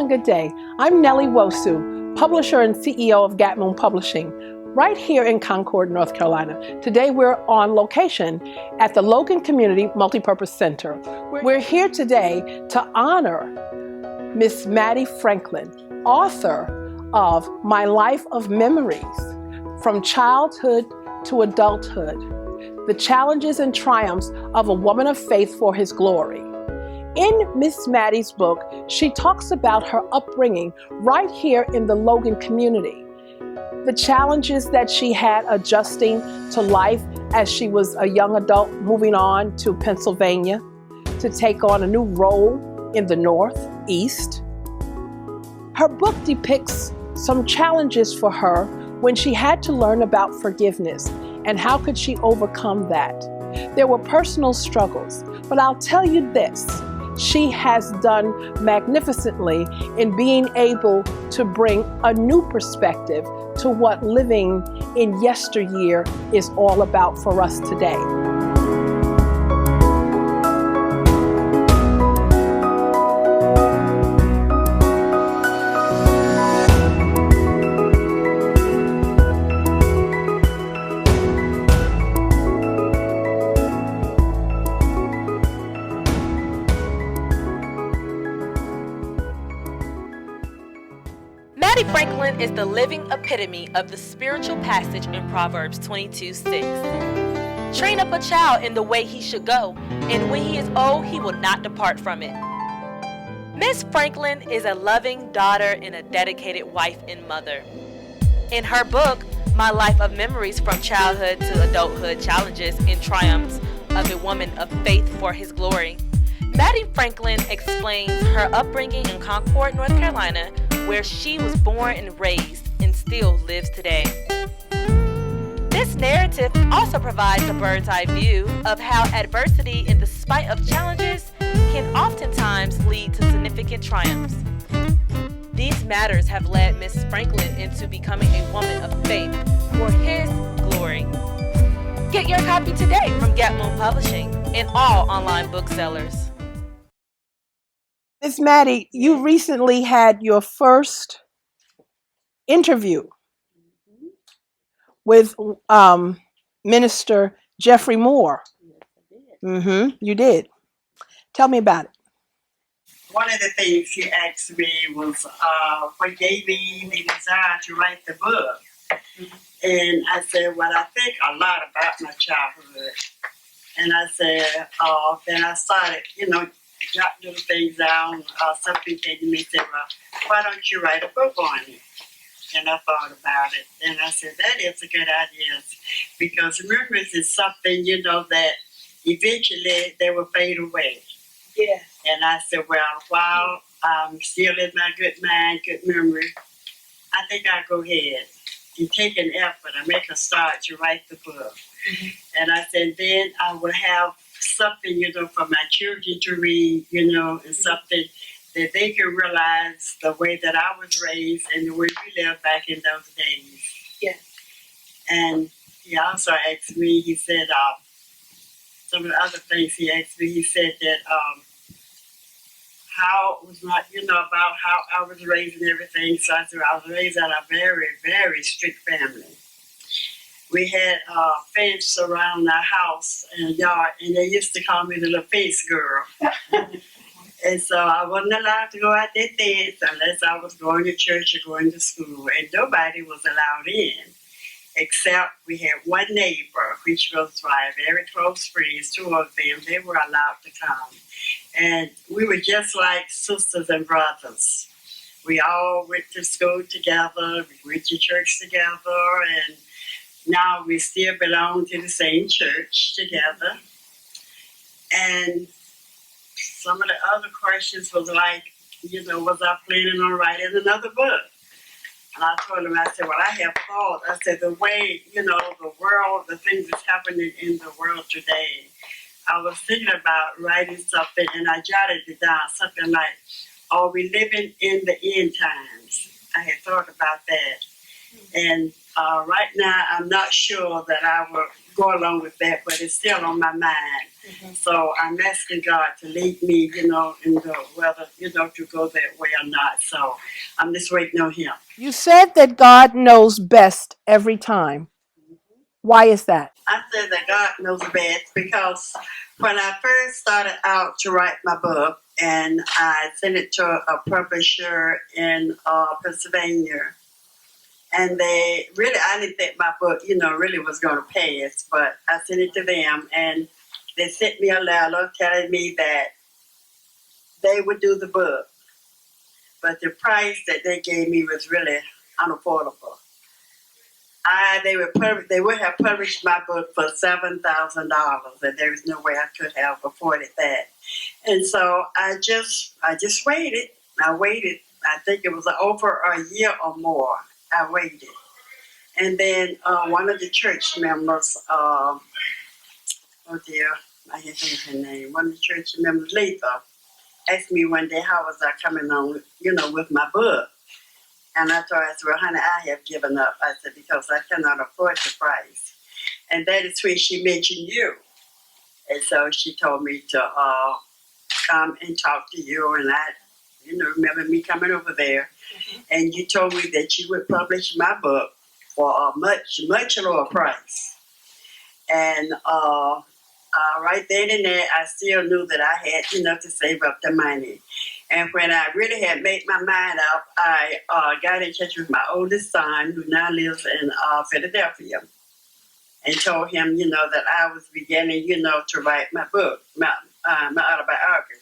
and good day. I'm Nellie Wosu, publisher and CEO of Gatmoon Publishing, right here in Concord, North Carolina. Today we're on location at the Logan Community Multipurpose Center. We're here today to honor Miss Mattie Franklin, author of My Life of Memories, From Childhood to Adulthood, The Challenges and Triumphs of a Woman of Faith for His Glory. In Miss Mattie's book, she talks about her upbringing right here in the Logan community, the challenges that she had adjusting to life as she was a young adult moving on to Pennsylvania to take on a new role in the Northeast. Her book depicts some challenges for her when she had to learn about forgiveness and how could she overcome that. There were personal struggles, but I'll tell you this, she has done magnificently in being able to bring a new perspective to what living in yesteryear is all about for us today. Mattie Franklin is the living epitome of the spiritual passage in Proverbs 22:6. Train up a child in the way he should go, and when he is old, he will not depart from it. Miss Franklin is a loving daughter and a dedicated wife and mother. In her book, My Life of Memories, From Childhood to Adulthood, Challenges and Triumphs of a Woman of Faith for His Glory, Mattie Franklin explains her upbringing in Concord, North Carolina, where she was born and raised and still lives today. This narrative also provides a bird's eye view of how adversity in the spite of challenges can oftentimes lead to significant triumphs. These matters have led Miss Franklin into becoming a woman of faith for His glory. Get your copy today from Gatmoon Publishing and all online booksellers. Miss Mattie, you recently had your first interview with Minister Jeffrey Moore. You did. Tell me about it. One of the things he asked me was what gave me the desire to write the book. And I said, well, I think a lot about my childhood. And I said, then I started, jot little things down. Something came to me and said, well, why don't you write a book on it? And I thought about it. And I said, that is a good idea. Because memories is something, that eventually they will fade away. Yeah. And I said, well, while I'm still in my good mind, good memory, I think I'll go ahead and take an effort and make a start to write the book. And I said, then I will have something, for my children to read, and something that they can realize the way that I was raised and the way we lived back in those days. Yeah. And he also asked me, he said, some of the other things he asked me, he said that how it was not, about how I was raised and everything. So I said, I was raised in a very, very strict family. We had a fence around our house and yard, and they used to call me the little fence girl. And so I wasn't allowed to go out that fence unless I was going to church or going to school, and nobody was allowed in, except we had one neighbor, which was my very close friends, two of them, they were allowed to come. And we were just like sisters and brothers. We all went to school together, we went to church together, and now we still belong to the same church together. And some of the other questions was like, was I planning on writing another book? And I told him, I said, well, I have thought. I said, the way, the world, the things that's happening in the world today, I was thinking about writing something, and I jotted it down, something like, are we living in the end times? I had thought about that. And Right now, I'm not sure that I will go along with that, but it's still on my mind. So I'm asking God to lead me, in whether, to go that way or not. So I'm just waiting on Him. You said that God knows best every time. Why is that? I said that God knows best because when I first started out to write my book, and I sent it to a publisher in Pennsylvania, and they really, I didn't think my book, really was going to pass, but I sent it to them, and they sent me a letter telling me that they would do the book, but the price that they gave me was really unaffordable. They would have published my book for $7,000, and there was no way I could have afforded that. And so I just waited. I waited. I think it was over a year or more. I waited. And then one of the church members, oh dear, I can't think of her name. One of the church members, Letha, asked me one day how was I coming on, with my book. And I told her, I said, well, honey, I have given up. I said, because I cannot afford the price. And that is when she mentioned you. And so she told me to come and talk to you. And I, remember me coming over there. And you told me that you would publish my book for a much, much lower price. And right then and there, I still knew that I had enough to save up the money. And when I really had made my mind up, I got in touch with my oldest son, who now lives in Philadelphia, and told him, that I was beginning, to write my book, my autobiography.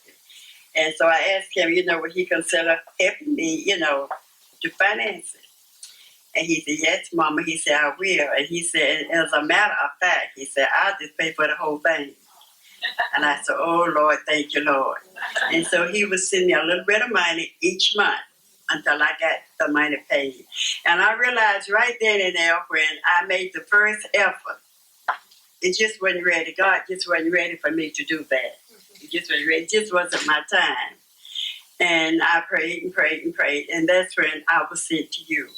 And so I asked him, would he consider helping me, to finance it? And he said, yes, Mama. He said, I will. And he said, as a matter of fact, he said, I'll just pay for the whole thing. And I said, oh, Lord, thank you, Lord. And so he was sending me a little bit of money each month until I got the money paid. And I realized right then and there when I made the first effort, it just wasn't ready. God just wasn't ready for me to do that. It just wasn't ready. It just wasn't my time. And I prayed and prayed and prayed. And that's when I was sent to you.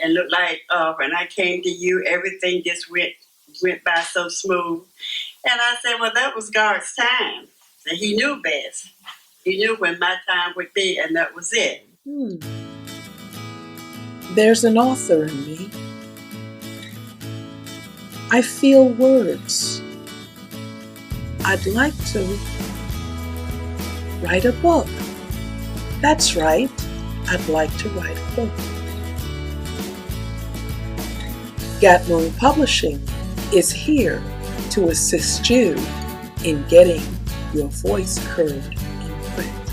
And looked like when I came to you, everything just went by so smooth. And I said, well, that was God's time. And He knew best. He knew when my time would be, and that was it. There's an author in me. I feel words. I'd like to write a book. That's right. I'd like to write a book. Gatmoon Publishing is here to assist you in getting your voice heard in print.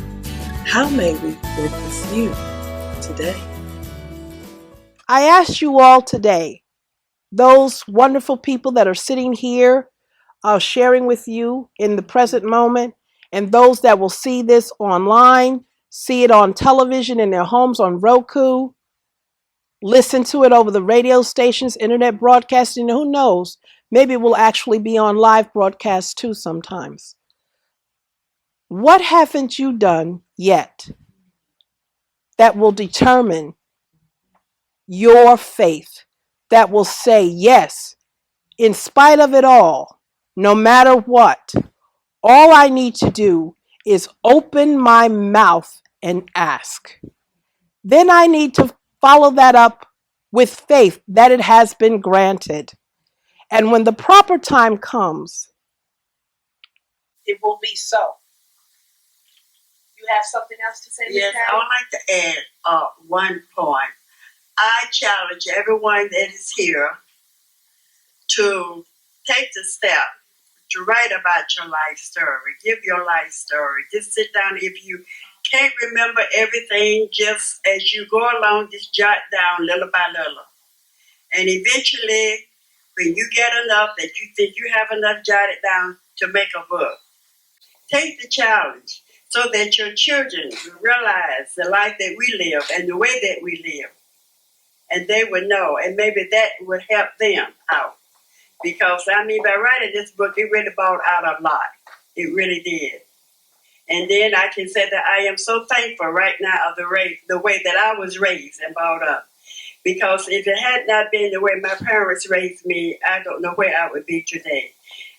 How may we work with you today? I asked you all today, those wonderful people that are sitting here sharing with you in the present moment, and those that will see this online, see it on television in their homes on Roku, listen to it over the radio stations, internet broadcasting, who knows, maybe it will actually be on live broadcast too sometimes. What haven't you done yet that will determine your faith, that will say, yes, in spite of it all, no matter what, all I need to do is open my mouth and ask. Then I need to follow that up with faith that it has been granted. And when the proper time comes, it will be so. You have something else to say? Yes, I would like to add one point. I challenge everyone that is here to take the step to write about your life story. Give your life story. Just sit down. If you can't remember everything, just as you go along, just jot down little by little. And eventually, when you get enough that you think you have enough jotted down to make a book, take the challenge so that your children will realize the life that we live and the way that we live. And they would know, and maybe that would help them out. Because, by writing this book, it really brought out a lot. It really did. And then I can say that I am so thankful right now of the way that I was raised and brought up. Because if it had not been the way my parents raised me, I don't know where I would be today.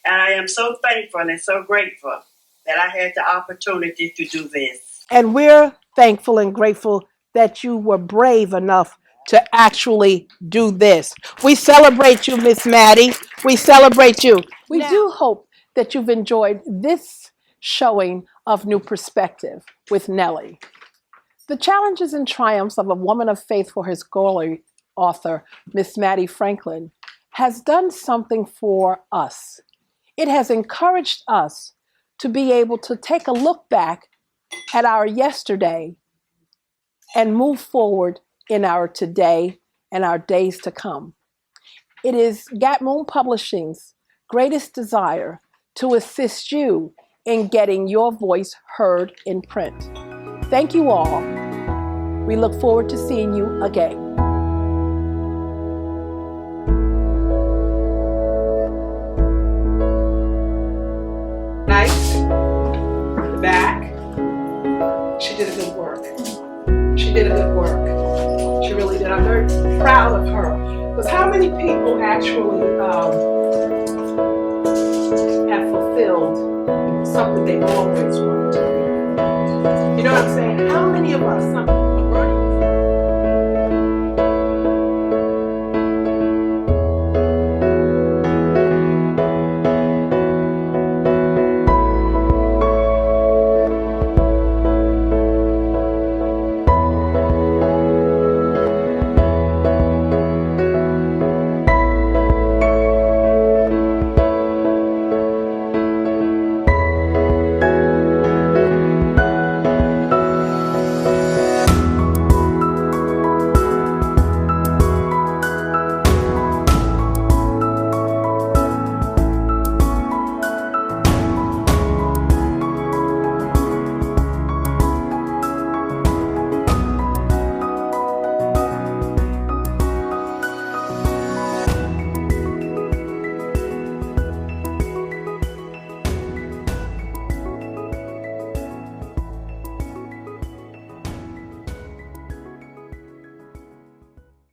And I am so thankful and so grateful that I had the opportunity to do this. And we're thankful and grateful that you were brave enough to actually do this. We celebrate you, Miss Mattie. We celebrate you. We do hope that you've enjoyed this showing of New Perspective with Nellie. The challenges and triumphs of a woman of faith for his scholarly author, Miss Mattie Franklin, has done something for us. It has encouraged us to be able to take a look back at our yesterday and move forward in our today and our days to come. It is Gatmoon Publishing's greatest desire to assist you in getting your voice heard in print. Thank you all. We look forward to seeing you again. Nice. The back. She did a good work. She did a good work. She really did. I'm very proud of her. Because how many people actually have fulfilled something they've always wanted to do? You know what I'm saying? How many of us,